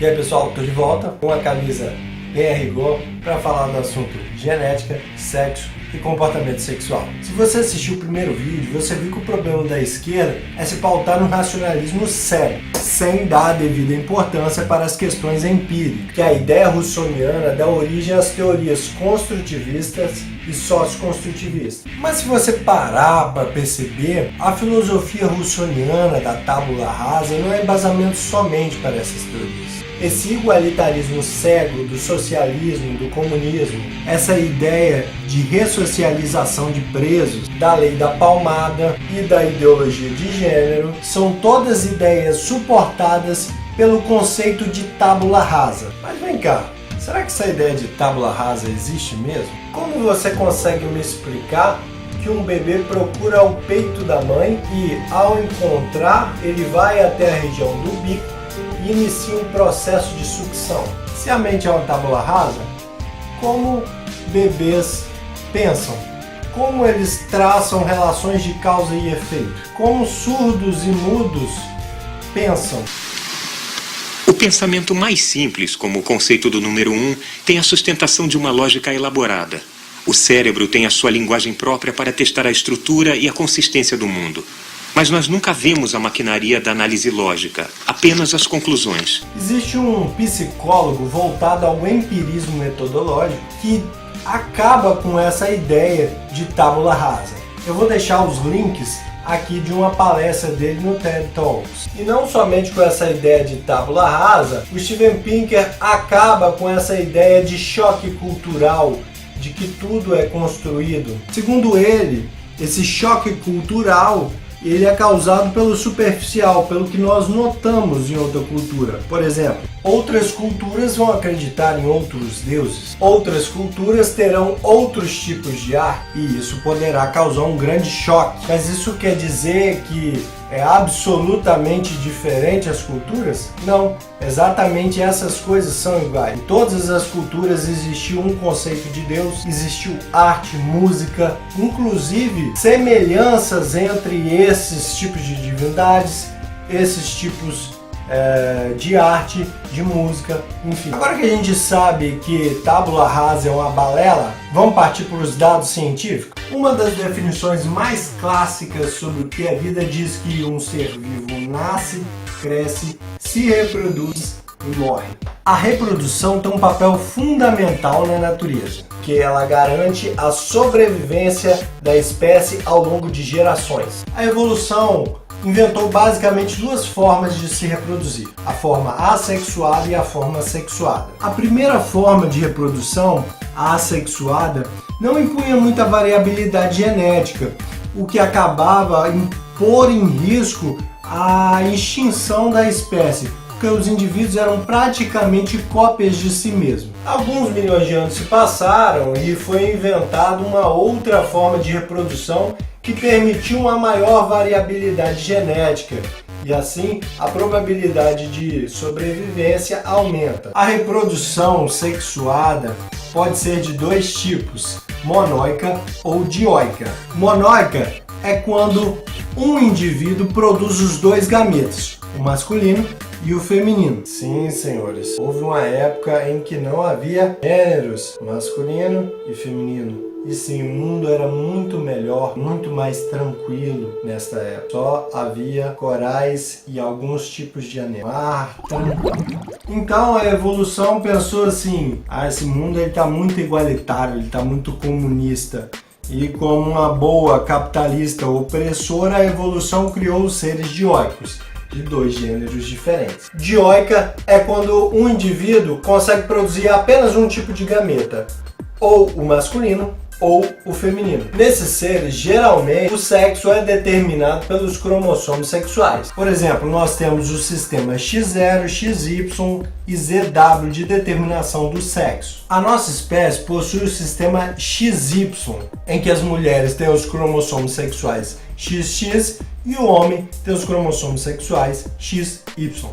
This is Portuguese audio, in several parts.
E aí pessoal, estou de volta com uma camisa bem a rigor para falar do assunto genética, sexo e comportamento sexual. Se você assistiu o primeiro vídeo, você viu que o problema da esquerda é se pautar no racionalismo cego, sem dar a devida importância para as questões empíricas, que a ideia russoniana dá origem às teorias construtivistas e socioconstrutivistas. Mas se você parar para perceber, a filosofia russoniana da tábula rasa não é embasamento somente para essas teorias. Esse igualitarismo cego do socialismo, do comunismo, essa ideia de ressocialização de presos, da lei da palmada e da ideologia de gênero, são todas ideias suportadas pelo conceito de tábula rasa. Mas vem cá, será que essa ideia de tábula rasa existe mesmo? Como você consegue me explicar que um bebê procura o peito da mãe e, ao encontrar, ele vai até a região do bico e inicia um processo de sucção? Se a mente é uma tábula rasa, como bebês pensam? Como eles traçam relações de causa e efeito? Como surdos e mudos pensam? O pensamento mais simples, como o conceito do número 1, tem a sustentação de uma lógica elaborada. O cérebro tem a sua linguagem própria para testar a estrutura e a consistência do mundo. Mas nós nunca vemos a maquinaria da análise lógica, apenas as conclusões. Existe um psicólogo voltado ao empirismo metodológico que acaba com essa ideia de tábula rasa. Eu vou deixar os links aqui de uma palestra dele no TED Talks. E não somente com essa ideia de tábula rasa, o Steven Pinker acaba com essa ideia de choque cultural, de que tudo é construído. Segundo ele, esse choque cultural ele é causado pelo superficial, pelo que nós notamos em outra cultura. Por exemplo, outras culturas vão acreditar em outros deuses, outras culturas terão outros tipos de arte e isso poderá causar um grande choque. Mas isso quer dizer que é absolutamente diferente as culturas? Não, exatamente essas coisas são iguais. Em todas as culturas existiu um conceito de Deus, existiu arte, música, inclusive semelhanças entre esses tipos de divindades, esses tipos de arte, de música, enfim. Agora que a gente sabe que tábula rasa é uma balela, vamos partir para os dados científicos? Uma das definições mais clássicas sobre o que é vida diz que um ser vivo nasce, cresce, se reproduz e morre. A reprodução tem um papel fundamental na natureza, que ela garante a sobrevivência da espécie ao longo de gerações. A evolução inventou basicamente duas formas de se reproduzir, a forma assexuada e a forma sexuada. A primeira forma de reprodução, a assexuada, não impunha muita variabilidade genética, o que acabava em pôr em risco a extinção da espécie, porque os indivíduos eram praticamente cópias de si mesmos. Alguns milhões de anos se passaram e foi inventada uma outra forma de reprodução que permitiu uma maior variabilidade genética e assim a probabilidade de sobrevivência aumenta. A reprodução sexuada pode ser de dois tipos, monóica ou dioica. Monóica é quando um indivíduo produz os dois gametas, o masculino e o feminino. Sim, senhores, houve uma época em que não havia gêneros masculino e feminino. E sim, o mundo era muito melhor, muito mais tranquilo nesta época. Só havia corais e alguns tipos de animais. Então a evolução pensou assim, esse mundo está muito igualitário, ele está muito comunista. E como uma boa capitalista opressora, a evolução criou os seres dioicos, de dois gêneros diferentes. Dioica é quando um indivíduo consegue produzir apenas um tipo de gameta, ou o masculino ou o feminino. Nesses seres, geralmente, o sexo é determinado pelos cromossomos sexuais. Por exemplo, nós temos o sistema X0, XY e ZW de determinação do sexo. A nossa espécie possui o sistema XY, em que as mulheres têm os cromossomos sexuais XX e o homem tem os cromossomos sexuais XY.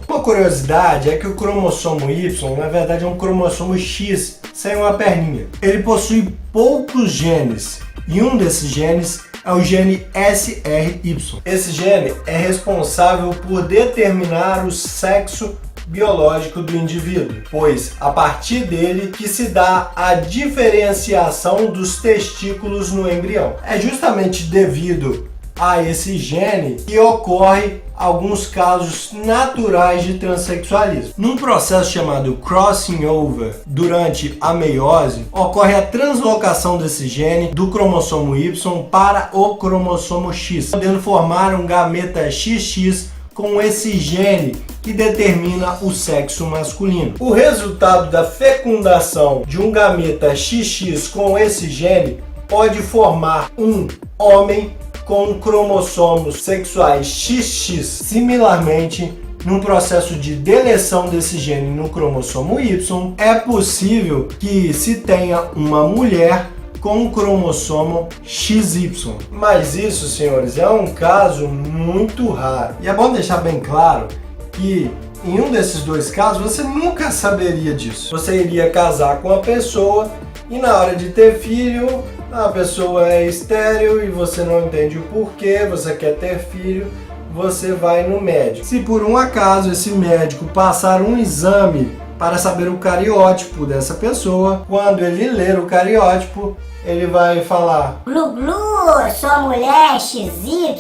Uma curiosidade é que o cromossomo Y, na verdade, é um cromossomo X sem uma perninha. Ele possui poucos genes e um desses genes é o gene SRY. Esse gene é responsável por determinar o sexo biológico do indivíduo, pois a partir dele que se dá a diferenciação dos testículos no embrião. É justamente devido a esse gene que ocorre alguns casos naturais de transexualismo. Num processo chamado crossing over, durante a meiose, ocorre a translocação desse gene do cromossomo Y para o cromossomo X, podendo formar um gameta XX com esse gene que determina o sexo masculino. O resultado da fecundação de um gameta XX com esse gene pode formar um homem com cromossomos sexuais XX. Similarmente, num processo de deleção desse gene no cromossomo Y, é possível que se tenha uma mulher com um cromossomo XY. Mas isso, senhores, é um caso muito raro. E é bom deixar bem claro que em um desses dois casos você nunca saberia disso. Você iria casar com a pessoa e na hora de ter filho, a pessoa é estéril e você não entende o porquê, você quer ter filho, você vai no médico. Se por um acaso esse médico passar um exame para saber o cariótipo dessa pessoa, quando ele ler o cariótipo, ele vai falar: Glu glu, sua mulher é XY.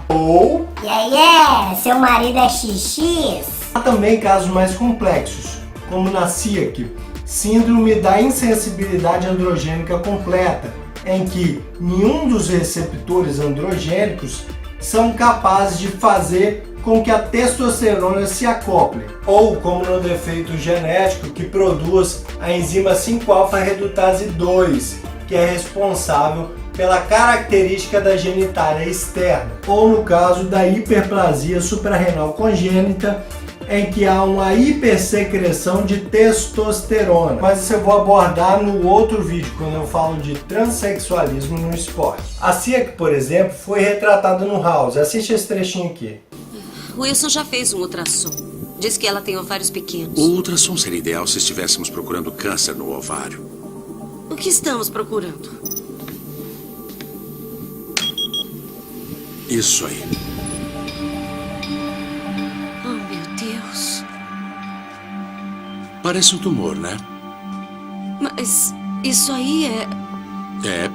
Ou Seu marido é XX. há também casos mais complexos, como na SIAC, Síndrome da Insensibilidade Androgênica Completa, em que nenhum dos receptores androgênicos são capazes de fazer com que a testosterona se acople, ou como no defeito genético que produz a enzima 5-alfa-redutase 2, que é responsável pela característica da genitália externa, ou no caso da hiperplasia suprarrenal congênita, em que há uma hipersecreção de testosterona. Mas isso eu vou abordar no outro vídeo, quando eu falo de transexualismo no esporte. A SIAC, por exemplo, foi retratada no House. Assiste esse trechinho aqui. Wilson já fez um ultrassom. Diz que ela tem ovários pequenos. O ultrassom seria ideal se estivéssemos procurando câncer no ovário. O que estamos procurando? Isso aí. Parece um tumor, né? Mas isso aí é... É.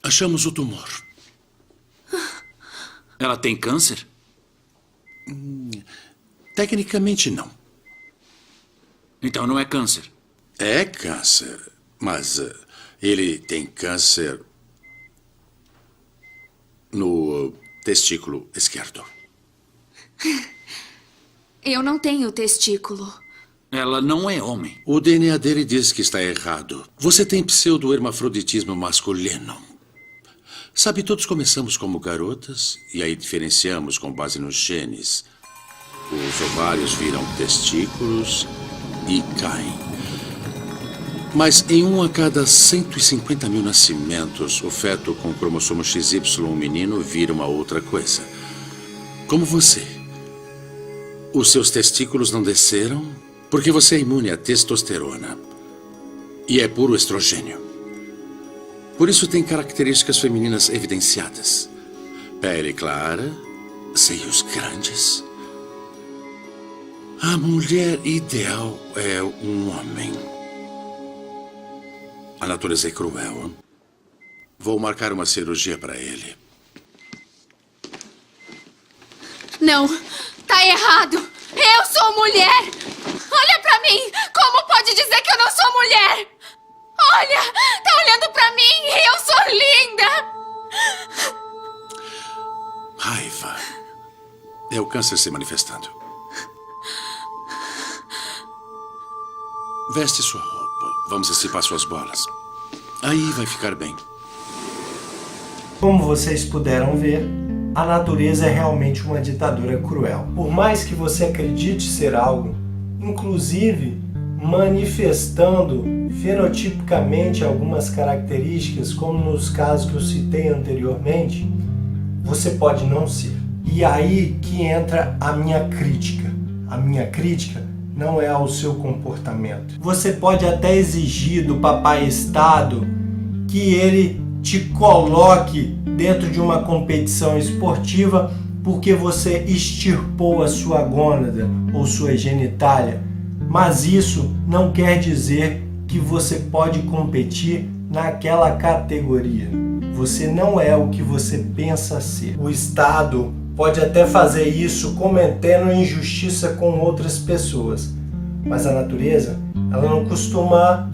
Achamos o tumor. Ela tem câncer? Tecnicamente, não. Então não é câncer. É câncer, mas ele tem câncer no testículo esquerdo. Eu não tenho testículo. Ela não é homem. O DNA dele diz que está errado. Você tem pseudo-hermafroditismo masculino. Sabe, todos começamos como garotas e aí diferenciamos com base nos genes. Os ovários viram testículos e caem. Mas em 1 a cada 150 mil nascimentos, o feto com o cromossomo XY, um menino, vira uma outra coisa. Como você. Os seus testículos não desceram porque você é imune à testosterona. E é puro estrogênio. Por isso tem características femininas evidenciadas. Pele clara, seios grandes. A mulher ideal é um homem. A natureza é cruel. Vou marcar uma cirurgia para ele. Não, tá errado. Eu sou mulher. Olha pra mim. Como pode dizer que eu não sou mulher? Olha, tá olhando pra mim. Eu sou linda. Raiva. É o câncer se manifestando. Veste sua roupa. Vamos extirpar suas bolas. Aí vai ficar bem. Como vocês puderam ver, a natureza é realmente uma ditadura cruel. Por mais que você acredite ser algo, inclusive manifestando fenotipicamente algumas características, como nos casos que eu citei anteriormente, você pode não ser. E aí que entra a minha crítica. A minha crítica não é ao seu comportamento. Você pode até exigir do papai Estado que ele te coloque dentro de uma competição esportiva porque você extirpou a sua gônada ou sua genitália, mas isso não quer dizer que você pode competir naquela categoria. Você não é o que você pensa ser. O Estado pode até fazer isso cometendo injustiça com outras pessoas, mas a natureza, ela não costuma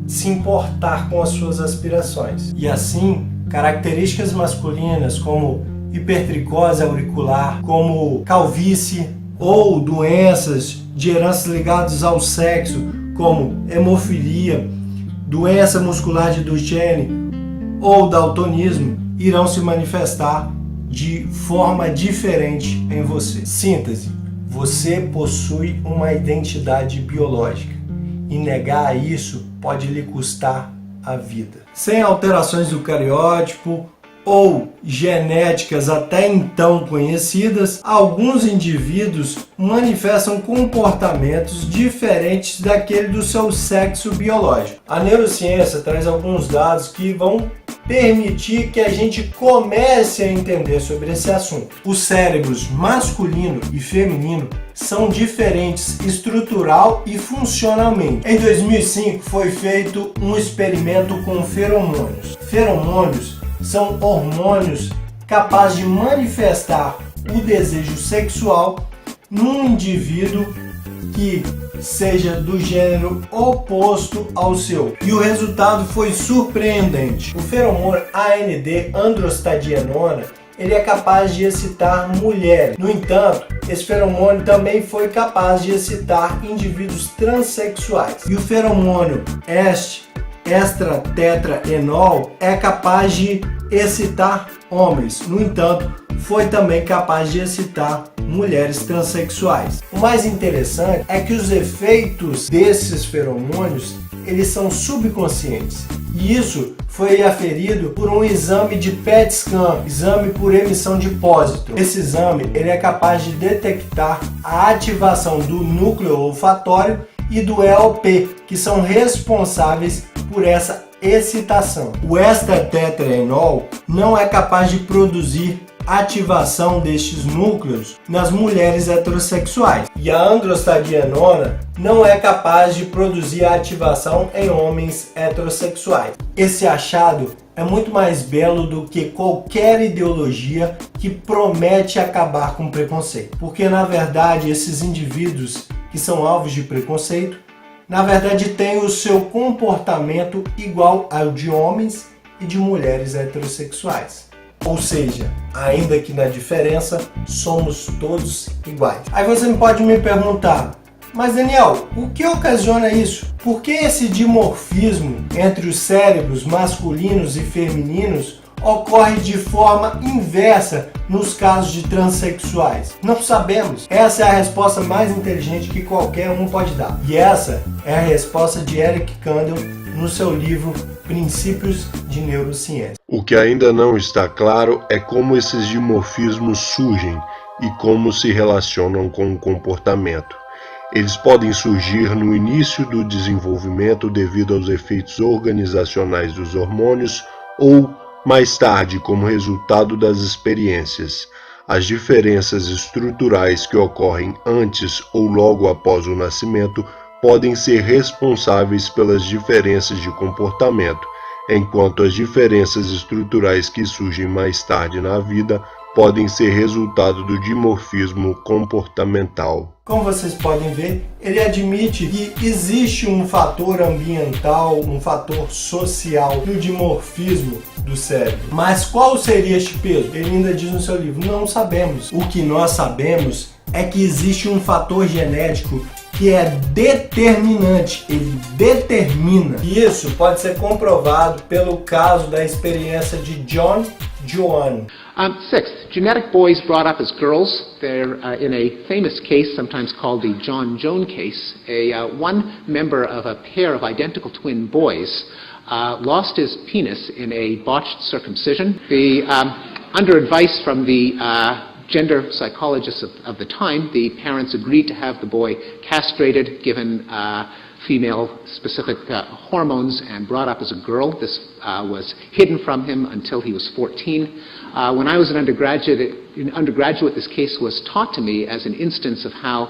se importar com as suas aspirações. E assim, características masculinas como hipertricose auricular, como calvície ou doenças de heranças ligadas ao sexo, como hemofilia, doença muscular de Duchenne ou daltonismo, irão se manifestar de forma diferente em você. Síntese: você possui uma identidade biológica e negar isso pode lhe custar a vida. Sem alterações do cariótipo ou genéticas até então conhecidas, alguns indivíduos manifestam comportamentos diferentes daquele do seu sexo biológico. A neurociência traz alguns dados que vão permitir que a gente comece a entender sobre esse assunto. Os cérebros masculino e feminino são diferentes estrutural e funcionalmente. Em 2005 foi feito um experimento com feromônios. Feromônios são hormônios capazes de manifestar o desejo sexual num indivíduo que seja do gênero oposto ao seu. E o resultado foi surpreendente. O feromônio AND, androstadienona, ele é capaz de excitar mulheres. No entanto, esse feromônio também foi capaz de excitar indivíduos transexuais. E o feromônio estratetraenol é capaz de excitar homens. No entanto, foi também capaz de excitar mulheres transexuais. O mais interessante é que os efeitos desses feromônios, eles são subconscientes. E isso foi aferido por um exame de PET scan, exame por emissão de pósitron. Esse exame, ele é capaz de detectar a ativação do núcleo olfatório e do EOP, que são responsáveis por essa excitação. O estratetraenol não é capaz de produzir ativação destes núcleos nas mulheres heterossexuais. E a androstadienona não é capaz de produzir ativação em homens heterossexuais. Esse achado é muito mais belo do que qualquer ideologia que promete acabar com o preconceito. Porque, na verdade, esses indivíduos que são alvos de preconceito, na verdade, têm o seu comportamento igual ao de homens e de mulheres heterossexuais. Ou seja, ainda que na diferença, somos todos iguais. Aí você pode me perguntar, mas Daniel, o que ocasiona isso? Por que esse dimorfismo entre os cérebros masculinos e femininos ocorre de forma inversa nos casos de transexuais? Não sabemos. Essa é a resposta mais inteligente que qualquer um pode dar. E essa é a resposta de Eric Kandel no seu livro Princípios de Neurociência. O que ainda não está claro é como esses dimorfismos surgem e como se relacionam com o comportamento. Eles podem surgir no início do desenvolvimento devido aos efeitos organizacionais dos hormônios ou mais tarde como resultado das experiências. As diferenças estruturais que ocorrem antes ou logo após o nascimento podem ser responsáveis pelas diferenças de comportamento, enquanto as diferenças estruturais que surgem mais tarde na vida podem ser resultado do dimorfismo comportamental. Como vocês podem ver, ele admite que existe um fator ambiental, um fator social no dimorfismo do cérebro. Mas qual seria este peso? Ele ainda diz no seu livro, não sabemos. O que nós sabemos é que existe um fator genético que é determinante, ele determina. E isso pode ser comprovado pelo caso da experiência de John Joan. Sixth, genetic boys brought up as girls. They're in a famous case, sometimes called the John Joan case. One member of a pair of identical twin boys lost his penis in a botched circumcision. Under advice from the gender psychologists of the time, the parents agreed to have the boy castrated, given female-specific hormones and brought up as a girl. This was hidden from him until he was 14. When I was an undergraduate, this case was taught to me as an instance of how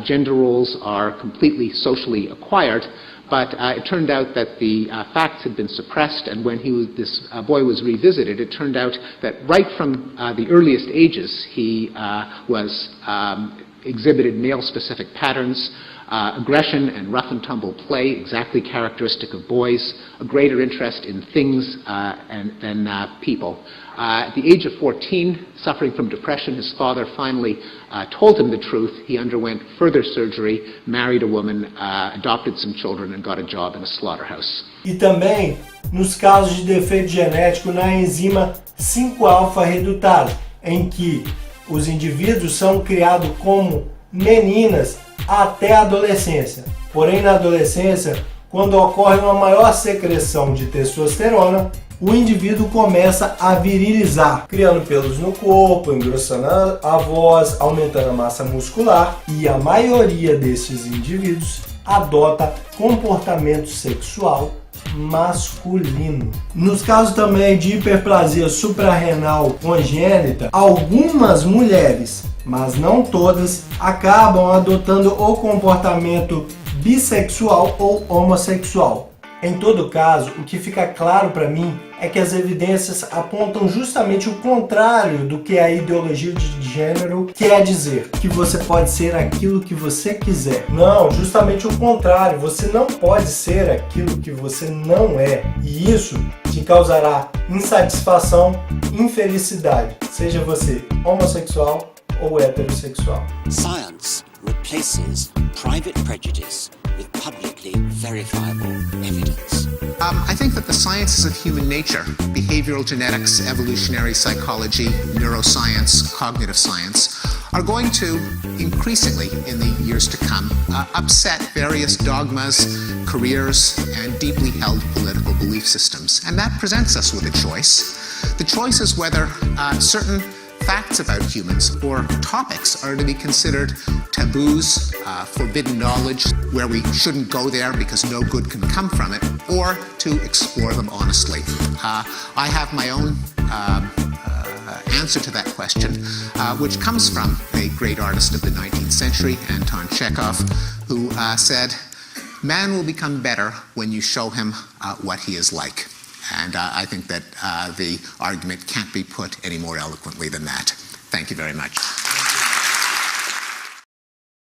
gender roles are completely socially acquired. But it turned out that the facts had been suppressed, and when this boy was revisited, it turned out that right from the earliest ages, he exhibited male-specific patterns, aggression and rough-and-tumble play, exactly characteristic of boys, a greater interest in things than people. At the age of 14, suffering from depression, his father finally told him the truth. He underwent further surgery, married a woman, adopted some children, and got a job in a slaughterhouse. E também nos casos de defeito genético na enzima 5-alfa-redutase, em que os indivíduos são criados como meninas até a adolescência. Porém, na adolescência, quando ocorre uma maior secreção de testosterona, o indivíduo começa a virilizar, criando pelos no corpo, engrossando a voz, aumentando a massa muscular, e a maioria desses indivíduos adota comportamento sexual masculino. Nos casos também de hiperplasia suprarrenal congênita, algumas mulheres, mas não todas, acabam adotando o comportamento bissexual ou homossexual. Em todo caso, o que fica claro para mim é que as evidências apontam justamente o contrário do que a ideologia de gênero quer dizer, que você pode ser aquilo que você quiser. Não, justamente o contrário, você não pode ser aquilo que você não é, e isso te causará insatisfação, infelicidade, seja você homossexual ou heterossexual. Science replaces private prejudice with publicly verifiable evidence. I think that the sciences of human nature, behavioral genetics, evolutionary psychology, neuroscience, cognitive science, are going to increasingly, in the years to come, upset various dogmas, careers, and deeply held political belief systems. And that presents us with a choice. The choice is whether certain facts about humans or topics are to be considered taboos, forbidden knowledge, where we shouldn't go there because no good can come from it, or to explore them honestly. I have my own answer to that question, which comes from a great artist of the 19th century, Anton Chekhov, who said, "Man will become better when you show him what he is like." And I think that the argument can't be put any more eloquently than that. Thank you very much.